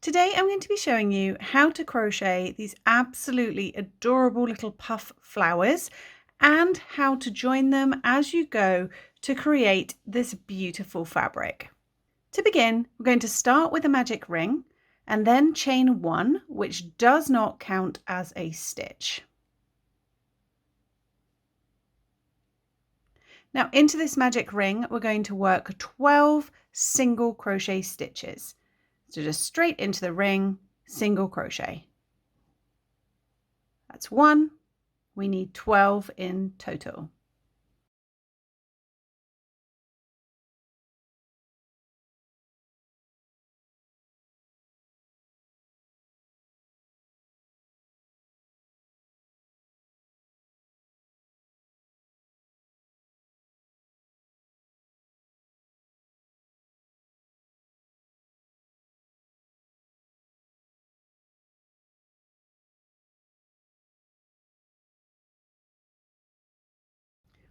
Today I'm going to be showing you how to crochet these absolutely adorable little puff flowers and how to join them as you go to create this beautiful fabric. To begin, we're going to start with a magic ring and then chain 1, which does not count as a stitch. Now into this magic ring we're going to work 12 single crochet stitches. So just straight into the ring, single crochet. That's 1. We need 12 in total.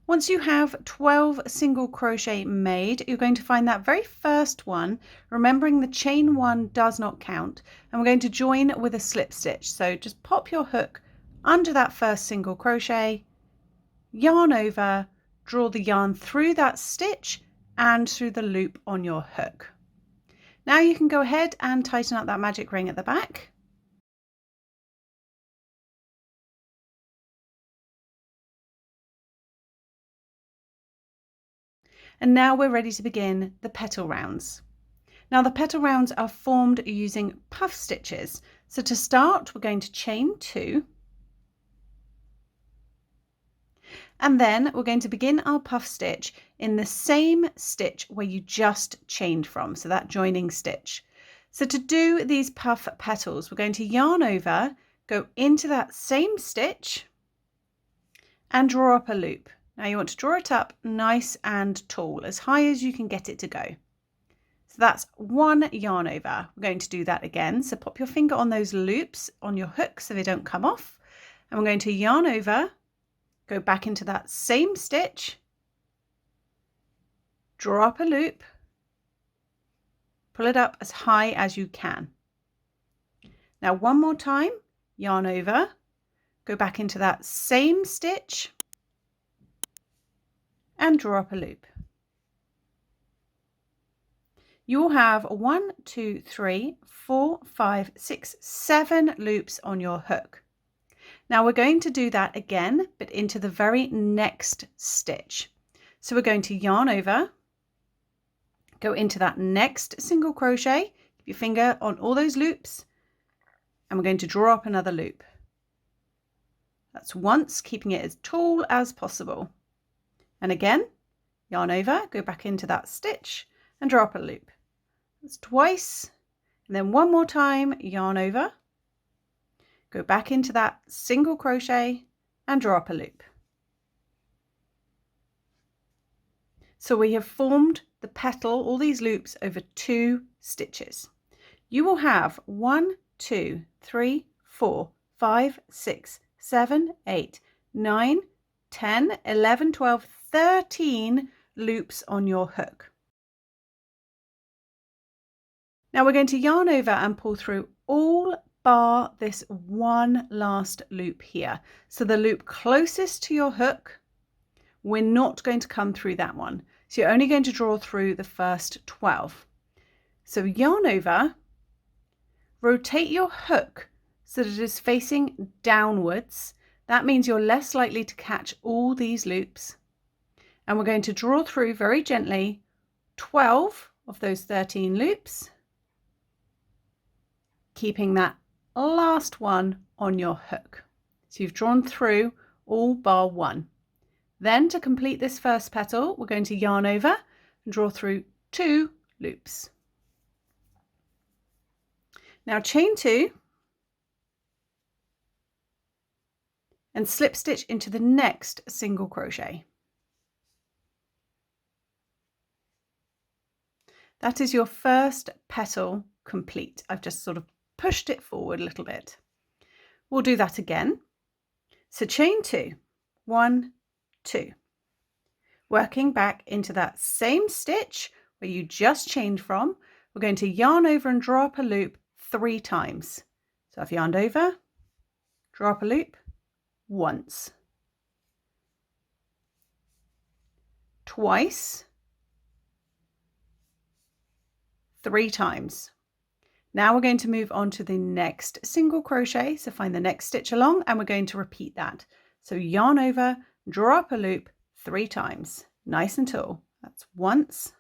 Once you have 12 single crochet made, you're going to find that very first one, remembering the chain 1 does not count, and we're going to join with a slip stitch. So just pop your hook under that first single crochet, yarn over, draw the yarn through that stitch and through the loop on your hook. Now you can go ahead and tighten up that magic ring at the back. And now we're ready to begin the petal rounds. Now the petal rounds are formed using puff stitches. So to start, we're going to chain 2. And then we're going to begin our puff stitch in the same stitch where you just chained from, so that joining stitch. So to do these puff petals, we're going to yarn over, go into that same stitch and draw up a loop. Now you want to draw it up nice and tall, as high as you can get it to go. So that's 1 yarn over. We're going to do that again. So pop your finger on those loops on your hook so they don't come off. And we're going to yarn over, go back into that same stitch, draw up a loop, pull it up as high as you can. Now one more time, yarn over, go back into that same stitch and draw up a loop. You will have 1, 2, 3, 4, 5, 6, 7 loops on your hook. Now we're going to do that again, but into the very next stitch. So we're going to yarn over, go into that next single crochet, keep your finger on all those loops, and we're going to draw up another loop. That's once, keeping it as tall as possible. And again, yarn over, go back into that stitch and draw up a loop. That's twice, and then one more time, yarn over, go back into that single crochet and draw up a loop. So we have formed the petal, all these loops, over 2 stitches. You will have 1, 2, 3, 4, 5, 6, 7, 8, 9, 10, 11, 12, 13 loops on your hook. Now we're going to yarn over and pull through all bar this one last loop here. So the loop closest to your hook, we're not going to come through that one. So you're only going to draw through the first 12. So yarn over, rotate your hook so that it is facing downwards. That means you're less likely to catch all these loops. And we're going to draw through very gently 12 of those 13 loops, keeping that last one on your hook. So you've drawn through all bar 1. Then to complete this first petal, we're going to yarn over and draw through 2 loops. Now chain 2 and slip stitch into the next single crochet. That is your first petal complete. I've just sort of pushed it forward a little bit. We'll do that again. So chain 2, 1, 2. Working back into that same stitch where you just chained from, we're going to yarn over and draw up a loop 3 times. So I've yarned over, draw up a loop once, twice, 3 times. Now we're going to move on to the next single crochet. So find the next stitch along and we're going to repeat that. So yarn over, draw up a loop 3 times, nice and tall. That's once,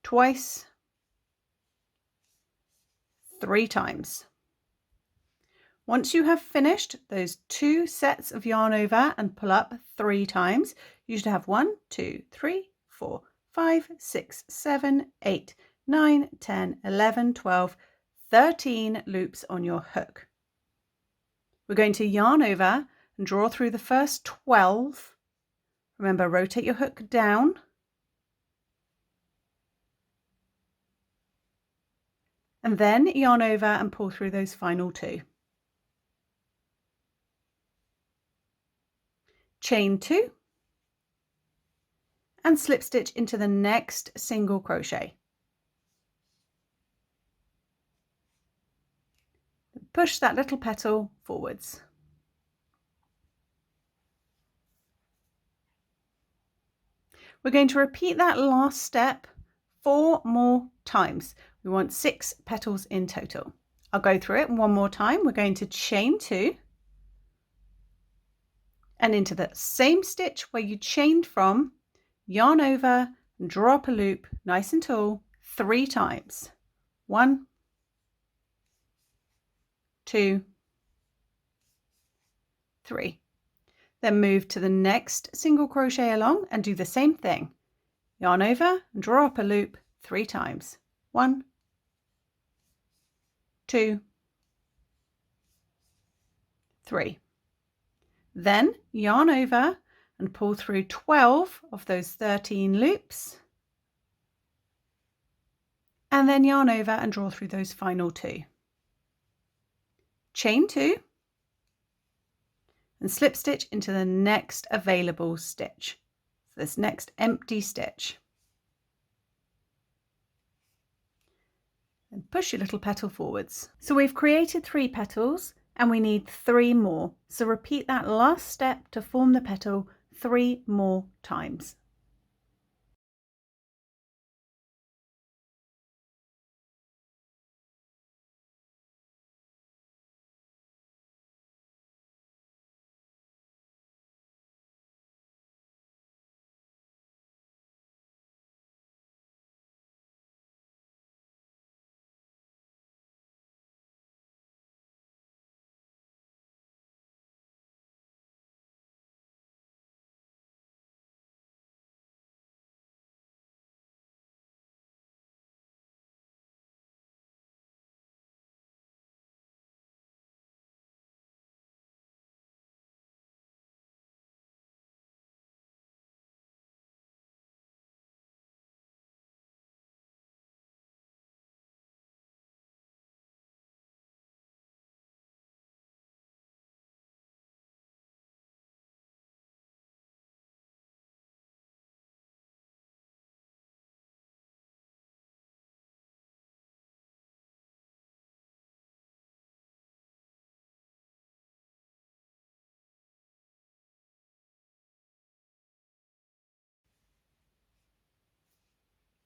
twice, 3 times. Once you have finished those 2 sets of yarn over and pull up 3 times, you should have 1, 2, 3, 4, 5, 6, 7, 8, 9, 10, 11, 12, 13 loops on your hook. We're going to yarn over and draw through the first 12. Remember, rotate your hook down. And then yarn over and pull through those final 2. Chain 2 and slip stitch into the next single crochet. Push that little petal forwards. We're going to repeat that last step 4 more times. We want 6 petals in total. I'll go through it one more time. We're going to chain 2 and into the same stitch where you chained from, yarn over and draw up a loop nice and tall 3 times. 1, 2, 3. Then move to the next single crochet along and do the same thing. Yarn over and draw up a loop 3 times. 1, 2, 3. Then yarn over and pull through 12 of those 13 loops. And then yarn over and draw through those final 2. Chain 2 and slip stitch into the next available stitch. So this next empty stitch. And push your little petal forwards. So we've created 3 petals and we need 3 more. So repeat that last step to form the petal 3 more times.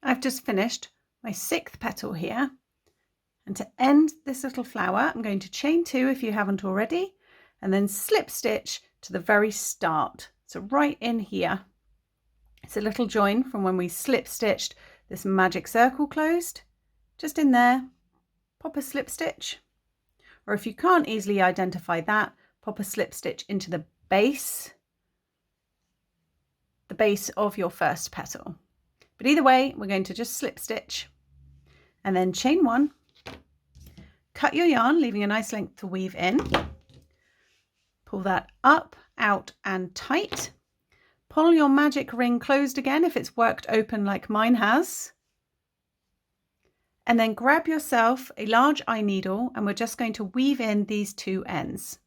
I've just finished my 6th petal here, and to end this little flower I'm going to chain 2 if you haven't already, and then slip stitch to the very start. So right in here, it's a little join from when we slip stitched this magic circle closed. Just in there, pop a slip stitch, or if you can't easily identify that, pop a slip stitch into the base of your first petal. But either way, we're going to just slip stitch and then chain 1, cut your yarn, leaving a nice length to weave in, pull that up, out and tight, pull your magic ring closed again if it's worked open like mine has, and then grab yourself a large eye needle and we're just going to weave in these 2 ends.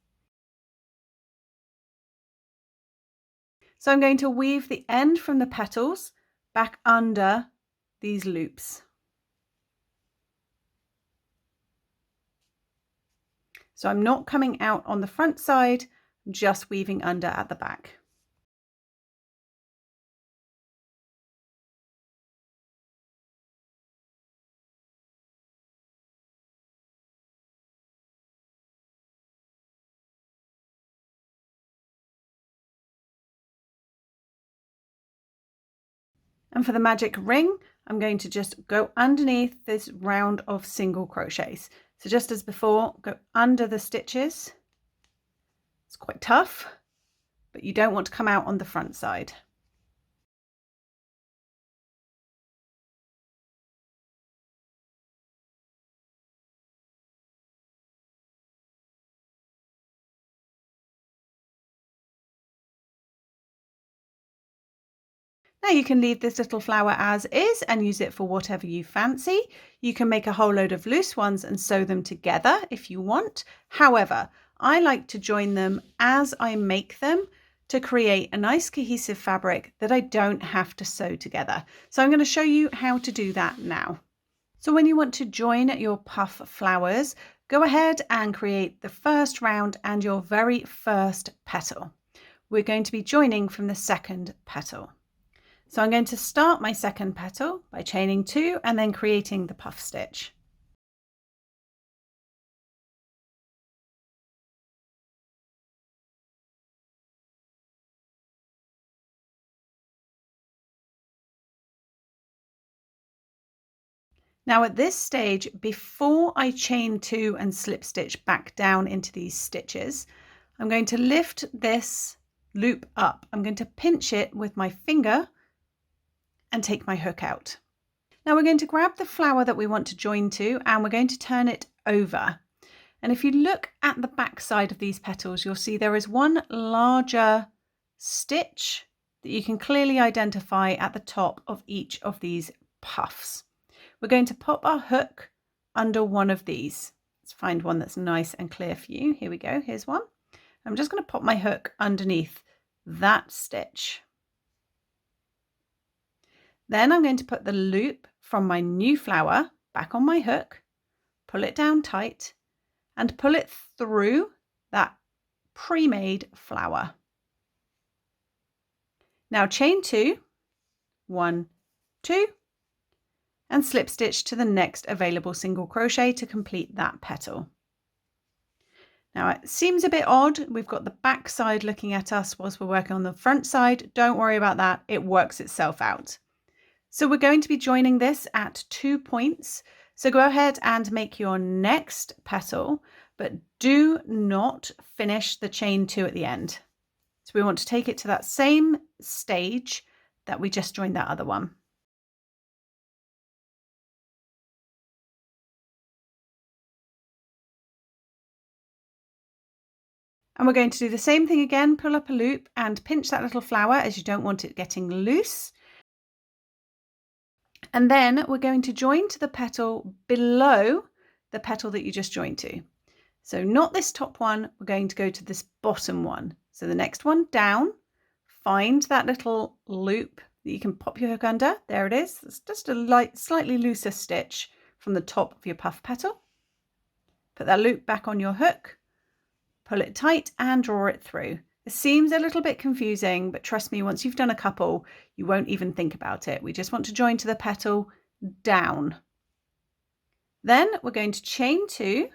So I'm going to weave the end from the petals back under these loops. So I'm not coming out on the front side, just weaving under at the back. And for the magic ring, I'm going to just go underneath this round of single crochets. So just as before, go under the stitches. It's quite tough, but you don't want to come out on the front side. Now you can leave this little flower as is and use it for whatever you fancy. You can make a whole load of loose ones and sew them together if you want. However, I like to join them as I make them to create a nice cohesive fabric that I don't have to sew together. So I'm going to show you how to do that now. So when you want to join your puff flowers, go ahead and create the first round and your very first petal. We're going to be joining from the second petal. So I'm going to start my second petal by chaining 2 and then creating the puff stitch. Now at this stage, before I chain 2 and slip stitch back down into these stitches, I'm going to lift this loop up. I'm going to pinch it with my finger and take my hook out. Now we're going to grab the flower that we want to join to and we're going to turn it over. And if you look at the back side of these petals, you'll see there is one larger stitch that you can clearly identify at the top of each of these puffs. We're going to pop our hook under one of these. Let's find one that's nice and clear for you. Here we go. Here's one. I'm just going to pop my hook underneath that stitch. Then I'm going to put the loop from my new flower back on my hook, pull it down tight, and pull it through that pre-made flower. Now chain 2, 1, 2, and slip stitch to the next available single crochet to complete that petal. Now it seems a bit odd, we've got the back side looking at us whilst we're working on the front side. Don't worry about that, it works itself out. So we're going to be joining this at 2 points. So go ahead and make your next petal, but do not finish the chain 2 at the end. So we want to take it to that same stage that we just joined that other one. And we're going to do the same thing again, pull up a loop and pinch that little flower as you don't want it getting loose. And then we're going to join to the petal below the petal that you just joined to. So not this top one, we're going to go to this bottom one. So the next one down, find that little loop that you can pop your hook under. There it is. It's just a light, slightly looser stitch from the top of your puff petal. Put that loop back on your hook, pull it tight and draw it through. It seems a little bit confusing, but trust me, once you've done a couple, you won't even think about it. We just want to join to the petal down. Then we're going to chain 2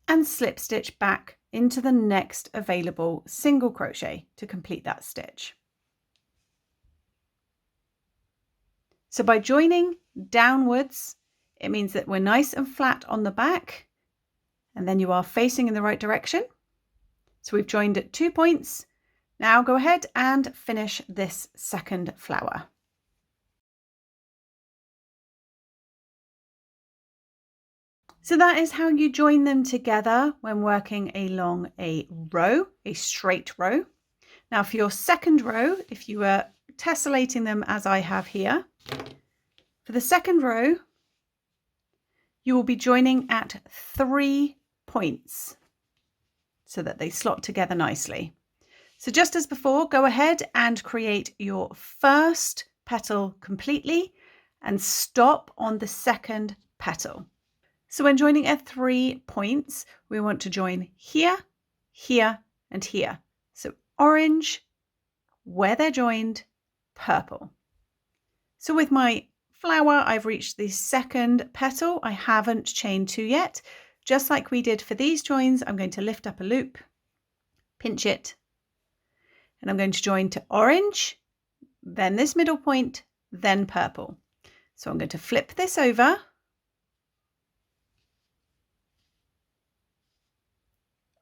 and slip stitch back into the next available single crochet to complete that stitch. So by joining downwards, it means that we're nice and flat on the back, and then you are facing in the right direction. So we've joined at 2 points. Now go ahead and finish this second flower. So that is how you join them together when working along a row, a straight row. Now for your second row, if you were tessellating them as I have here, for the second row, you will be joining at 3 points so that they slot together nicely. So just as before, go ahead and create your first petal completely and stop on the second petal. So when joining at 3 points, we want to join here, here, and here. So orange, where they're joined, purple. So with my flower, I've reached the second petal. I haven't chained 2 yet. Just like we did for these joins, I'm going to lift up a loop, pinch it, and I'm going to join to orange, then this middle point, then purple. So I'm going to flip this over,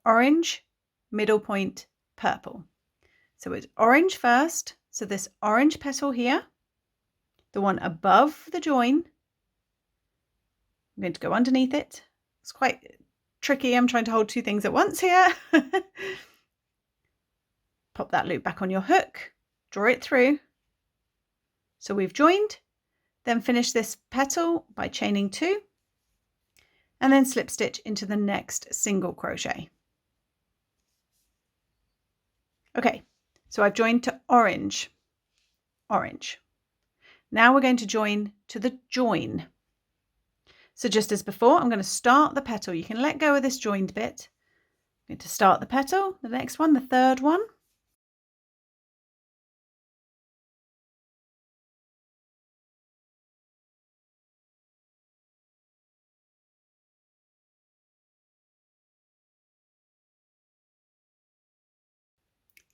orange, middle point, purple. So it's orange first, so this orange petal here, the one above the join, I'm going to go underneath it. It's quite tricky, I'm trying to hold 2 things at once here. Pop that loop back on your hook, draw it through. So we've joined, then finish this petal by chaining 2, and then slip stitch into the next single crochet. Okay, so I've joined to orange, orange. Now we're going to join to the join. So just as before, I'm going to start the petal. You can let go of this joined bit. I'm going to start the petal, the next one, the third one.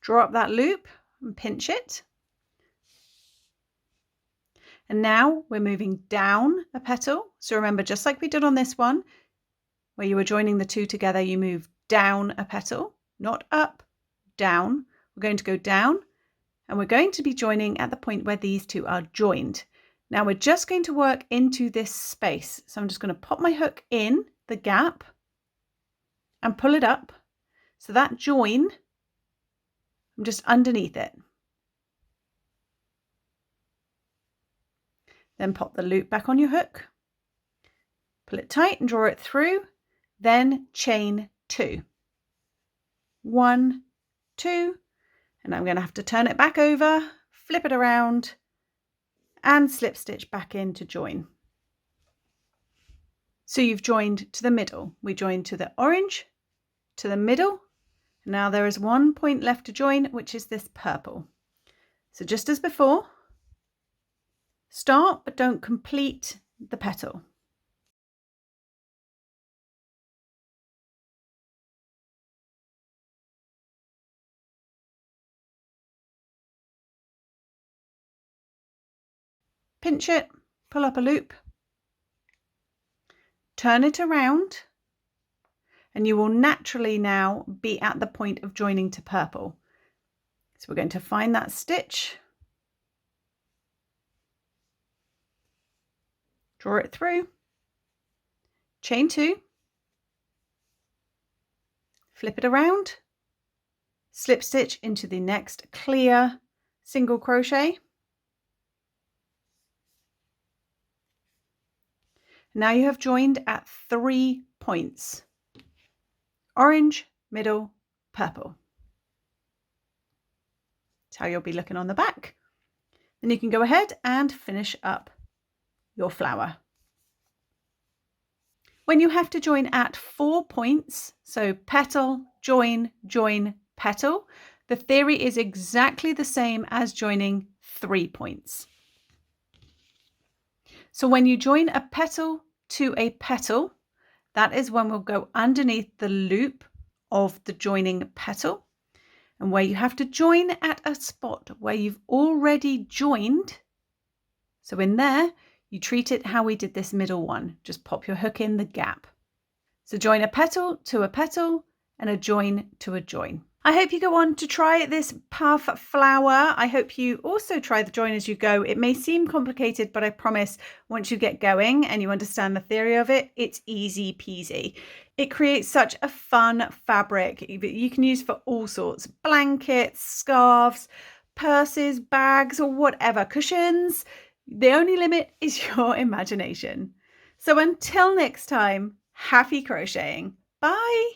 Draw up that loop and pinch it. And now we're moving down a petal. So remember, just like we did on this one, where you were joining the 2 together, you move down a petal, not up, down. We're going to go down, and we're going to be joining at the point where these 2 are joined. Now we're just going to work into this space. So I'm just going to pop my hook in the gap and pull it up. So that join, I'm just underneath it. Then pop the loop back on your hook, pull it tight and draw it through, then chain 2. 1, 2, and I'm going to have to turn it back over, flip it around, and slip stitch back in to join. So you've joined to the middle. We joined to the orange, to the middle. Now there is 1 point left to join, which is this purple. So just as before, start but don't complete the petal. Pinch it, pull up a loop, turn it around, and you will naturally now be at the point of joining to purple. So we're going to find that stitch, draw it through, chain 2, flip it around, slip stitch into the next clear single crochet. Now you have joined at 3 points. Orange, middle, purple. That's how you'll be looking on the back. Then you can go ahead and finish up your flower. When you have to join at 4 points, so petal, join, join, petal, the theory is exactly the same as joining 3 points. So when you join a petal to a petal, that is when we'll go underneath the loop of the joining petal, and where you have to join at a spot where you've already joined. So in there, you treat it how we did this middle one. Just pop your hook in the gap. So join a petal to a petal and a join to a join. I hope you go on to try this puff flower. I hope you also try the join as you go. It may seem complicated, but I promise once you get going and you understand the theory of it, it's easy peasy. It creates such a fun fabric that you can use for all sorts: blankets, scarves, purses, bags, or whatever, cushions. The only limit is your imagination. So until next time, happy crocheting. Bye.